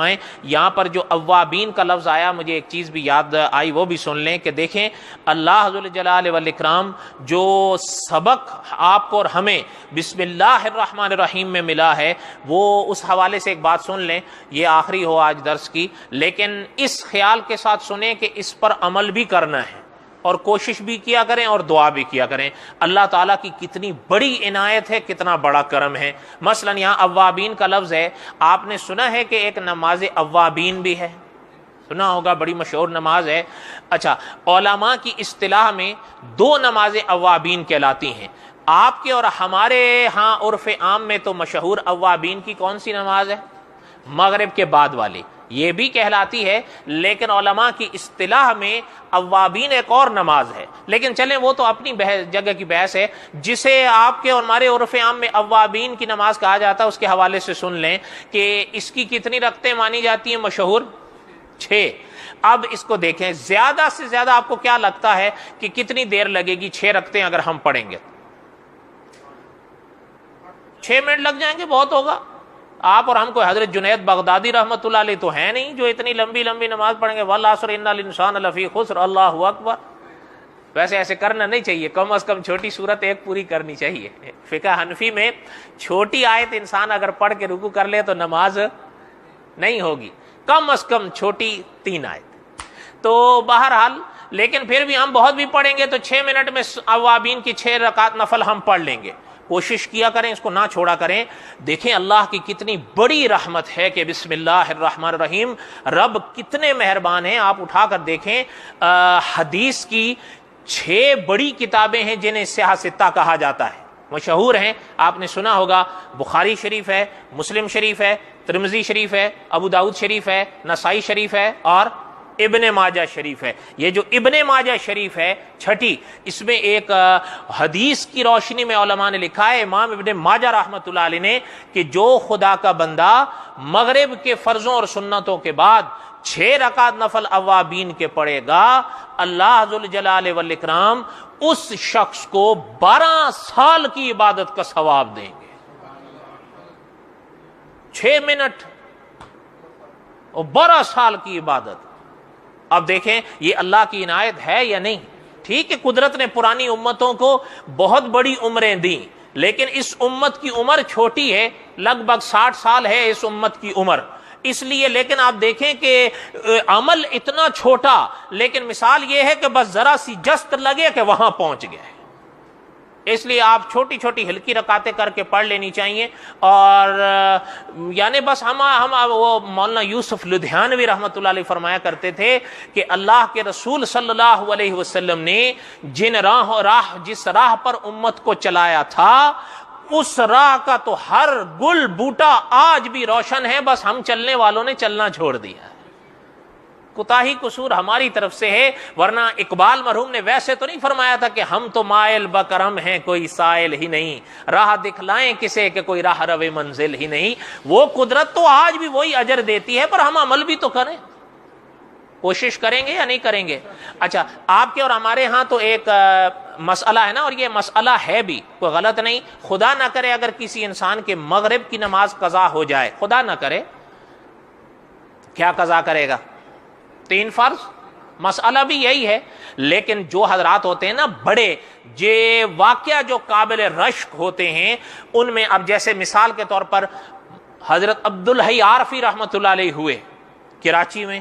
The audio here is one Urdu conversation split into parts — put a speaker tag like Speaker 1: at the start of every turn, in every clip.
Speaker 1: یہاں پر جو اوابین کا لفظ آیا، مجھے ایک چیز بھی یاد آئی، وہ بھی سن لیں کہ دیکھیں اللہ ذو الجلال والاکرام جو سبق آپ کو اور ہمیں بسم اللہ الرحمن الرحیم میں ملا ہے، وہ اس حوالے سے ایک بات سن لیں، یہ آخری ہو آج درس کی، لیکن اس خیال کے ساتھ سنیں کہ اس پر عمل بھی کرنا ہے اور کوشش بھی کیا کریں اور دعا بھی کیا کریں۔ اللہ تعالیٰ کی کتنی بڑی عنایت ہے، کتنا بڑا کرم ہے۔ مثلا یہاں اوابین کا لفظ ہے، آپ نے سنا ہے کہ ایک نماز اوابین بھی ہے، سنا ہوگا، بڑی مشہور نماز ہے۔ اچھا، علماء کی اصطلاح میں دو نماز اوابین کہلاتی ہیں۔ آپ کے اور ہمارے ہاں عرف عام میں تو مشہور اوابین کی کون سی نماز ہے؟ مغرب کے بعد والی، یہ بھی کہلاتی ہے، لیکن علماء کی اصطلاح میں اوابین ایک اور نماز ہے۔ لیکن چلیں وہ تو اپنی جگہ کی بحث ہے۔ جسے آپ کے اور ہمارے عرف عام میں اوابین کی نماز کہا جاتا ہے، اس کے حوالے سے سن لیں کہ اس کی کتنی رکعتیں مانی جاتی ہیں مشہور؟ 6۔ اب اس کو دیکھیں، زیادہ سے زیادہ آپ کو کیا لگتا ہے کہ کتنی دیر لگے گی 6 رکعتیں اگر ہم پڑھیں گے؟ 6 منٹ لگ جائیں گے، بہت ہوگا۔ آپ اور ہم کو حضرت جنید بغدادی رحمۃ اللہ علیہ تو ہیں نہیں جو اتنی لمبی لمبی نماز پڑھیں گے، والعصر ان الانسان لفی خسر، اللہ اکبر۔ ویسے ایسے کرنا نہیں چاہیے، کم از کم چھوٹی صورت ایک پوری کرنی چاہیے۔ فقہ حنفی میں چھوٹی آیت انسان اگر پڑھ کے رکوع کر لے تو نماز نہیں ہوگی، کم از کم چھوٹی 3 آیت۔ تو بہرحال لیکن پھر بھی ہم بہت بھی پڑھیں گے تو 6 منٹ میں اوابین کی 6 رکعت نفل ہم پڑھ لیں گے۔ کوشش کیا کریں، اس کو نہ چھوڑا کریں۔ دیکھیں اللہ کی کتنی بڑی رحمت ہے کہ بسم اللہ الرحمن الرحیم، رب کتنے مہربان ہیں۔ آپ اٹھا کر دیکھیں، حدیث کی 6 بڑی کتابیں ہیں جنہیں سیاہ ستہ کہا جاتا ہے، مشہور ہیں، آپ نے سنا ہوگا۔ بخاری شریف ہے، مسلم شریف ہے، ترمذی شریف ہے، ابو داؤد شریف ہے، نسائی شریف ہے اور ابن ماجہ شریف ہے۔ یہ جو ابن ماجہ شریف ہے 6ٹھی، اس میں ایک حدیث کی روشنی میں علماء نے لکھا ہے، امام ابن ماجہ رحمۃ اللہ علیہ نے، کہ جو خدا کا بندہ مغرب کے فرضوں اور سنتوں کے بعد 6 رکعت نفل اوابین کے پڑھے گا، اللہ ذوالجلال والاکرام اس شخص کو 12 سال کی عبادت کا ثواب دیں گے۔ 6 منٹ اور 12 سال کی عبادت۔ اب دیکھیں یہ اللہ کی عنایت ہے یا نہیں؟ ٹھیک ہے، قدرت نے پرانی امتوں کو بہت بڑی عمریں دیں، لیکن اس امت کی عمر چھوٹی ہے، لگ بھگ 60 سال ہے اس امت کی عمر، اس لیے لیکن آپ دیکھیں کہ عمل اتنا چھوٹا، لیکن مثال یہ ہے کہ بس ذرا سی جست لگے کہ وہاں پہنچ گئے۔ اس لیے آپ چھوٹی چھوٹی ہلکی رکعتیں کر کے پڑھ لینی چاہیے۔ اور یعنی بس ہم وہ مولانا یوسف لدھیانوی رحمۃ اللہ علیہ فرمایا کرتے تھے کہ اللہ کے رسول صلی اللہ علیہ وسلم نے جس راہ پر امت کو چلایا تھا، اس راہ کا تو ہر گل بوٹا آج بھی روشن ہے، بس ہم چلنے والوں نے چلنا چھوڑ دیا۔ کوتاہی قصور ہماری طرف سے ہے، ورنہ اقبال مرحوم نے ویسے تو نہیں فرمایا تھا کہ ہم تو مائل بکرم ہیں کوئی سائل ہی نہیں، راہ دکھلائیں کسے کہ کوئی راہ رو منزل ہی نہیں۔ وہ قدرت تو آج بھی وہی اجر دیتی ہے، پر ہم عمل بھی تو کریں، کوشش کریں گے یا نہیں کریں گے؟ اچھا، آپ کے اور ہمارے ہاں تو ایک مسئلہ ہے نا، اور یہ مسئلہ ہے بھی، کوئی غلط نہیں۔ خدا نہ کرے اگر کسی انسان کے مغرب کی نماز قضا ہو جائے، خدا نہ کرے، کیا قضا کرے گا؟ 3 فرض۔ مسئلہ بھی یہی ہے، لیکن جو حضرات ہوتے ہیں نا بڑے، یہ واقعہ جو قابل رشک ہوتے ہیں، ان میں اب جیسے مثال کے طور پر حضرت عبدالحی عارفی رحمۃ اللہ علیہ ہوئے کراچی میں،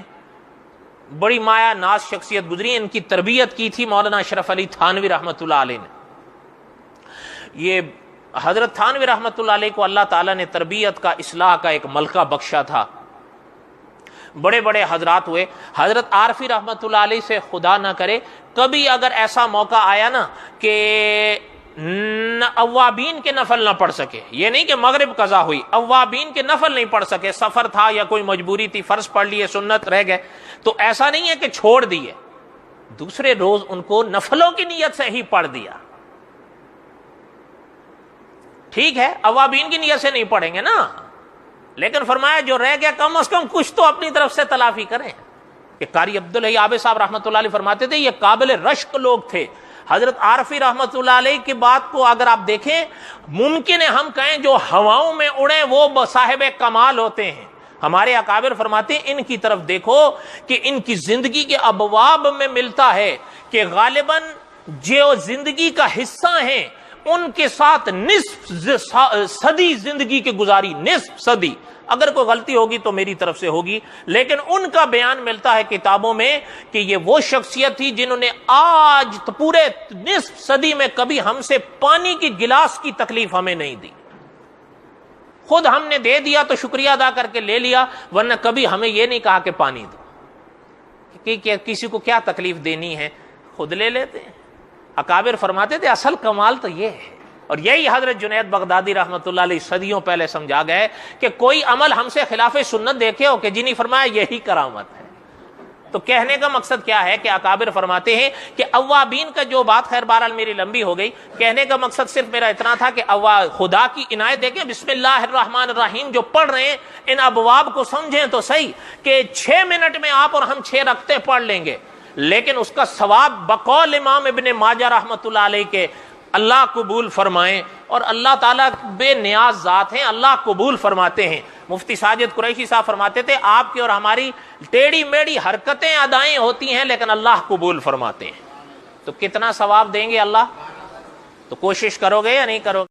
Speaker 1: بڑی مایا ناز شخصیت گزری، ان کی تربیت کی تھی مولانا اشرف علی تھانوی رحمۃ اللہ علیہ نے۔ یہ حضرت تھانوی رحمۃ اللہ علیہ کو اللہ تعالیٰ نے تربیت کا، اصلاح کا ایک ملکہ بخشا تھا، بڑے بڑے حضرات ہوئے۔ حضرت عارفی رحمۃ اللہ علیہ سے خدا نہ کرے کبھی اگر ایسا موقع آیا نا کہ اوابین کے نفل نہ پڑھ سکے، یہ نہیں کہ مغرب قضا ہوئی، اوابین کے نفل نہیں پڑھ سکے، سفر تھا یا کوئی مجبوری تھی، فرض پڑھ لیے، سنت رہ گئے، تو ایسا نہیں ہے کہ چھوڑ دیے، دوسرے روز ان کو نفلوں کی نیت سے ہی پڑھ دیا۔ ٹھیک ہے، اوابین کی نیت سے نہیں پڑھیں گے نا، لیکن فرمایا جو رہ گیا کم از کم کچھ تو اپنی طرف سے تلافی کریں۔ کہ قاری عبدالحی عابد صاحب رحمۃ اللہ علیہ فرماتے تھے یہ قابل رشک لوگ تھے۔ حضرت عارفی رحمۃ اللہ علیہ کی بات کو اگر آپ دیکھیں، ممکن ہے ہم کہیں جو ہواؤں میں اڑیں وہ صاحب کمال ہوتے ہیں، ہمارے اکابر فرماتے ہیں ان کی طرف دیکھو کہ ان کی زندگی کے ابواب میں ملتا ہے کہ غالباً جو زندگی کا حصہ ہیں ان کے ساتھ نصف صدی زندگی کے گزاری، نصف صدی. اگر کوئی غلطی ہوگی تو میری طرف سے ہوگی، لیکن ان کا بیان ملتا ہے کتابوں میں کہ یہ وہ شخصیت تھی جنہوں نے آج تو پورے نصف صدی میں کبھی ہم سے پانی کی گلاس کی تکلیف ہمیں نہیں دی. خود ہم نے دے دیا تو شکریہ ادا کر کے لے لیا، ورنہ کبھی ہمیں یہ نہیں کہا کہ پانی دو، کہ کسی کو کیا تکلیف دینی ہے، خود لے لیتے ہیں. اکابر فرماتے تھے اصل کمال تو یہ ہے، اور یہی حضرت جنید بغدادی رحمۃ اللہ علیہ صدیوں پہلے سمجھا گئے کہ کوئی عمل ہم سے خلاف سنت دیکھے ہو کہ جنہیں فرمایا یہی کرامت ہے. تو کہنے کا مقصد کیا ہے کہ اکابر فرماتے ہیں کہ اوابین کا جو بات، خیر بہرحال میری لمبی ہو گئی، کہنے کا مقصد صرف میرا اتنا تھا کہ خدا کی عنایت دیکھیں، بسم اللہ الرحمن الرحیم جو پڑھ رہے ہیں ان ابواب کو سمجھیں تو صحیح کہ 6 منٹ میں آپ اور ہم 6 رکعتیں پڑھ لیں گے، لیکن اس کا ثواب بقول امام ابن ماجہ رحمۃ اللہ علیہ کے اللہ قبول فرمائیں، اور اللہ تعالیٰ بے نیاز ذات ہیں، اللہ قبول فرماتے ہیں. مفتی ساجد قریشی صاحب فرماتے تھے آپ کی اور ہماری ٹیڑھی میڑھی حرکتیں ادائیں ہوتی ہیں لیکن اللہ قبول فرماتے ہیں. تو کتنا ثواب دیں گے اللہ؟ تو کوشش کرو گے یا نہیں کرو گے؟